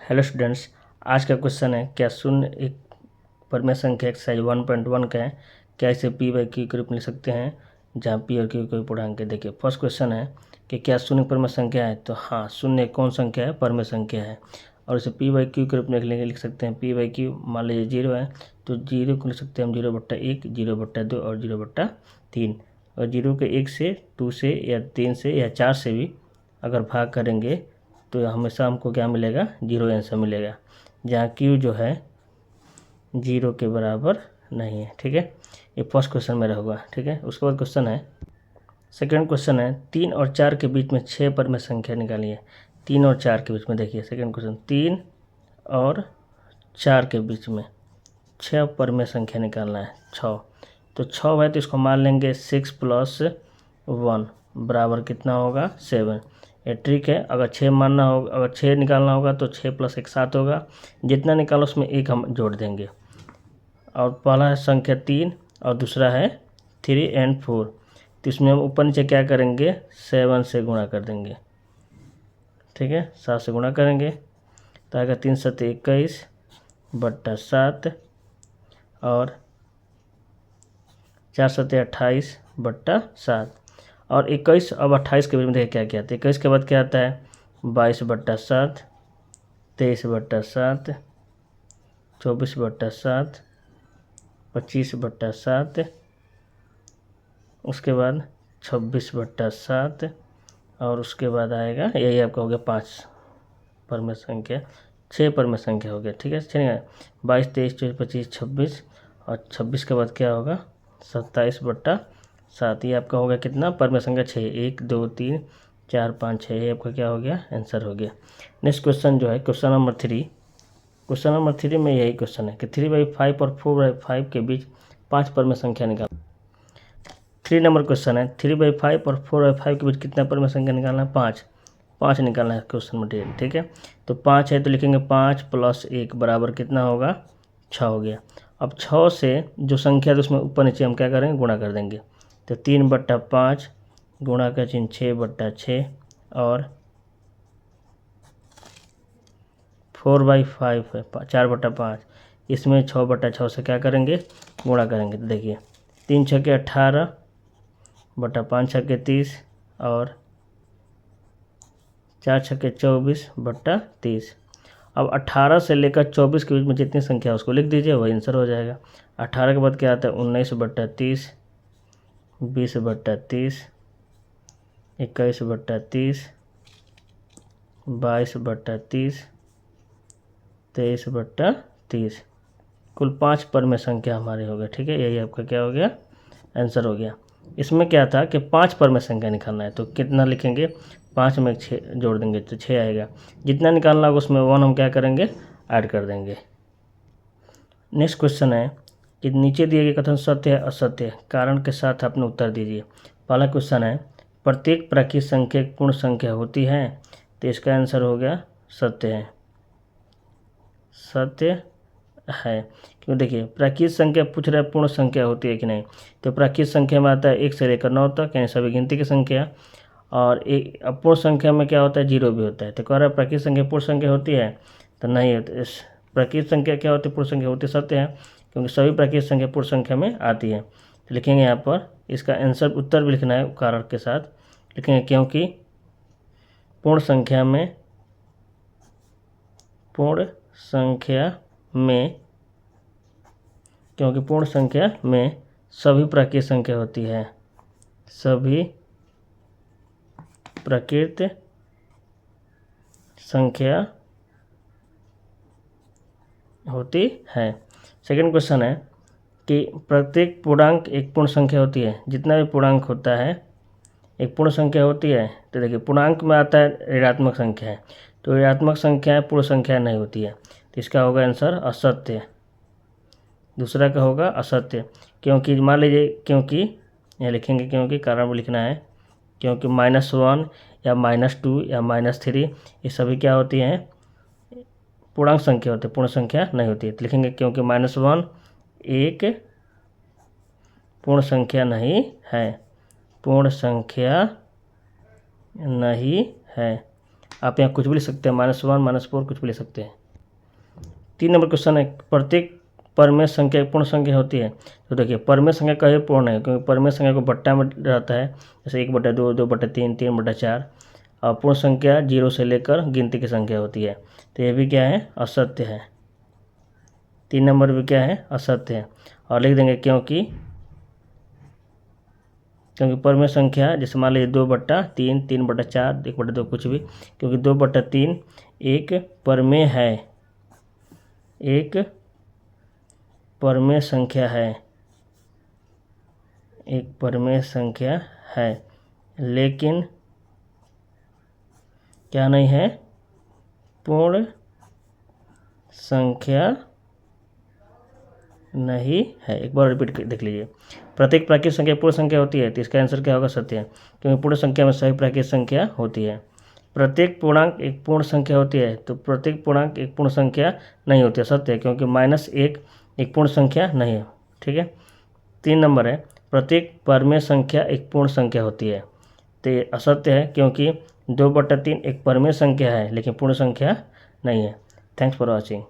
Hello students, आज का question है क्या शून्य एक परमेय संख्या एक्सरसाइज 1.1 का है। क्या इसे पी बाई क्यू के रूप में लिख सकते हैं जहाँ पी और क्यू कोई पूर्णांक है। देखिए फर्स्ट क्वेश्चन है कि क्या शून्य परमेय संख्या है, तो हाँ शून्य कौन संख्या है, परमेय संख्या है। और इसे पी बाई क्यू के रूप में लिख सकते हैं। पी बाई क्यू मान लीजिए 0 है तो 0 को लिख सकते हैं हम 0/1, 0/2 और 0/3। और 0 के 1 से, 2 से या 3 से या 4 से भी अगर भाग करेंगे तो हमेशा हमको क्या मिलेगा, 0 आंसर मिलेगा, जहाँ क्यू जो है 0 के बराबर नहीं है। ठीक है, ये फर्स्ट क्वेश्चन मेरा होगा। ठीक है, उसके बाद क्वेश्चन है, सेकंड क्वेश्चन है 3 और 4 के बीच में 6 परमेय संख्या निकालिए। 3 और 4 के बीच में, देखिए सेकंड क्वेश्चन, 3 और 4 के बीच में 6 परमेय संख्या निकालना है। 6 तो 6 है तो इसको मान लेंगे 6 + 1 बराबर कितना होगा, 7। ये ट्रिक है, अगर 6 मानना होगा, अगर 6 निकालना होगा तो 6 + 1 7 होगा। जितना निकालो उसमें 1 हम जोड़ देंगे। और पहला है संख्या 3 और दूसरा है 3 और 4, तो इसमें हम ऊपर नीचे क्या करेंगे, 7 से गुणा कर देंगे। ठीक है, 7 से गुणा करेंगे तो आएगा 3 × 7 = 21/7 और 4 × 7 = 28/7। और 21 अब 28 के बीच में देखिए क्या क्या आता है। 21 के बाद क्या आता है, 22/7, 23/7, 24/7, 25/7, उसके बाद 26/7 और उसके बाद आएगा, यही आपका हो गया 5 परमेय संख्या, 6 परमेय संख्या हो गया। ठीक है, चलिए 22, 23, 24, 25, 26 और 26 के बाद क्या होगा, 27/7। ये आपका होगा कितना, परमेय संख्या 6। 1 2 3 4 5 6, ये आपका क्या हो गया, आंसर हो गया। नेक्स्ट क्वेश्चन जो है क्वेश्चन नंबर 3। क्वेश्चन नंबर 3 में यही क्वेश्चन है कि 3/5 और 4/5 के बीच 5 परमेय संख्या निकाल। 3 नंबर क्वेश्चन है 3/5 और 4/5 के बीच कितना परमेय संख्या निकालना है, 5 निकालना है क्वेश्चन मटेरियल। ठीक है, तो 5 है तो लिखेंगे 5 + 1 बराबर कितना होगा, 6 हो गया। अब 6 से जो संख्या है तो उसमें ऊपर नीचे हम क्या करेंगे, गुणा कर देंगे। तो 3/5 गुणा का चिन्ह 6/6 और 4/5 है 4/5, इसमें 6/6 से क्या करेंगे, गुणा करेंगे। तो देखिए 3 × 6 = 18 बटा 5 × 6 = 30 और 4 × 6 = 24/30। अब 18 से लेकर 24 के बीच में जितनी संख्या है उसको लिख दीजिए, वही आंसर हो जाएगा। 18 के बाद क्या आता है, 19/30, 20/30, 21/30, 22/30, 23/30, कुल 5 परमेय संख्या हमारी हो गई। ठीक है, यही आपका क्या हो गया, आंसर हो गया। इसमें क्या था कि 5 परमेय संख्या निकालना है, तो कितना लिखेंगे, 5 में 6 जोड़ देंगे तो 6 आएगा। जितना निकालना होगा उसमें 1 हम क्या करेंगे, ऐड कर देंगे। नेक्स्ट क्वेश्चन है कि नीचे दिए गए कथन सत्य है असत्य है, कारण के साथ अपने उत्तर दीजिए। पहला क्वेश्चन है प्रत्येक प्राकृत संख्या एक पूर्ण संख्या होती है, तो इसका आंसर हो गया सत्य है, सत्य है। क्यों, देखिए प्राकृत संख्या पूछ रहा है पूर्ण संख्या होती है कि नहीं, तो प्राकृत संख्या में आता है 1 से लेकर 9 तक, यानी सभी गिनती की संख्या। और एक अपूर्ण संख्या में क्या होता है, 0 भी होता है। तो कह रहा है प्राकृत संख्या पूर्ण संख्या होती है, तो नहीं होती। इस प्राकृत संख्या क्या होती है, पूर्ण संख्या होती है, सत्य है, क्योंकि सभी प्राकृत संख्या पूर्ण संख्या में आती है। तो लिखेंगे यहाँ पर इसका आंसर, उत्तर भी लिखना है कारण के साथ लिखेंगे, क्योंकि पूर्ण संख्या में क्योंकि पूर्ण संख्या में सभी प्राकृत संख्या होती है, सभी प्राकृत संख्या होती है। सेकंड क्वेश्चन है कि प्रत्येक पूर्णांक एक पूर्ण संख्या होती है। जितना भी पूर्णांक होता है एक पूर्ण संख्या होती है। तो देखिए पूर्णांक में आता है ऋणात्मक संख्या है, तो ऋणात्मक संख्या पूर्ण संख्या नहीं होती है, तो इसका होगा आंसर असत्य। दूसरा का होगा असत्य, क्योंकि मान लीजिए, क्योंकि यहाँ लिखेंगे क्योंकि, कारण भी लिखना है, क्योंकि -1 या -2 या -3 ये सभी क्या होती हैं, पूर्णांक संख्या होती है, पूर्ण संख्या नहीं होती है। तो लिखेंगे क्योंकि -1 एक पूर्ण संख्या नहीं है, पूर्ण संख्या नहीं है। आप यहाँ कुछ भी लिख सकते हैं, -1 -4 कुछ भी लिख सकते हैं। 3 नंबर क्वेश्चन है, प्रत्येक परमेय संख्या एक पूर्ण संख्या होती है। तो देखिए परमेय संख्या कभी पूर्ण है, क्योंकि परमेय संख्या को बट्टा में रहता है, जैसे 1/2, 2/3, 3/4, और पूर्ण संख्या 0 से लेकर गिनती की संख्या होती है। तो ये भी क्या है, असत्य है। 3 नंबर भी क्या है, असत्य है। और लिख देंगे क्योंकि परमेय संख्या जैसे मान लीजिए 2/3, 3/4, 1/2 कुछ भी, क्योंकि 2/3 एक परमेय है, एक परमेय संख्या है, एक परमेय संख्या है, लेकिन क्या नहीं है, पूर्ण संख्या नहीं है। एक बार रिपीट देख लीजिए, प्रत्येक प्राकृतिक संख्या पूर्ण संख्या होती है, तो इसका आंसर क्या होगा, सत्य है, क्योंकि पूर्ण संख्या में सभी प्राकृतिक संख्या होती है। प्रत्येक पूर्णांक एक पूर्ण संख्या होती है, तो प्रत्येक पूर्णांक एक पूर्ण संख्या नहीं होती है, सत्य है, क्योंकि -1 एक पूर्ण संख्या नहीं है। ठीक है। 3 नंबर है, प्रत्येक परमेय संख्या एक पूर्ण संख्या होती है, तो ये असत्य है, क्योंकि 2/3 एक परमेय संख्या है लेकिन पूर्ण संख्या नहीं है। Thanks for watching.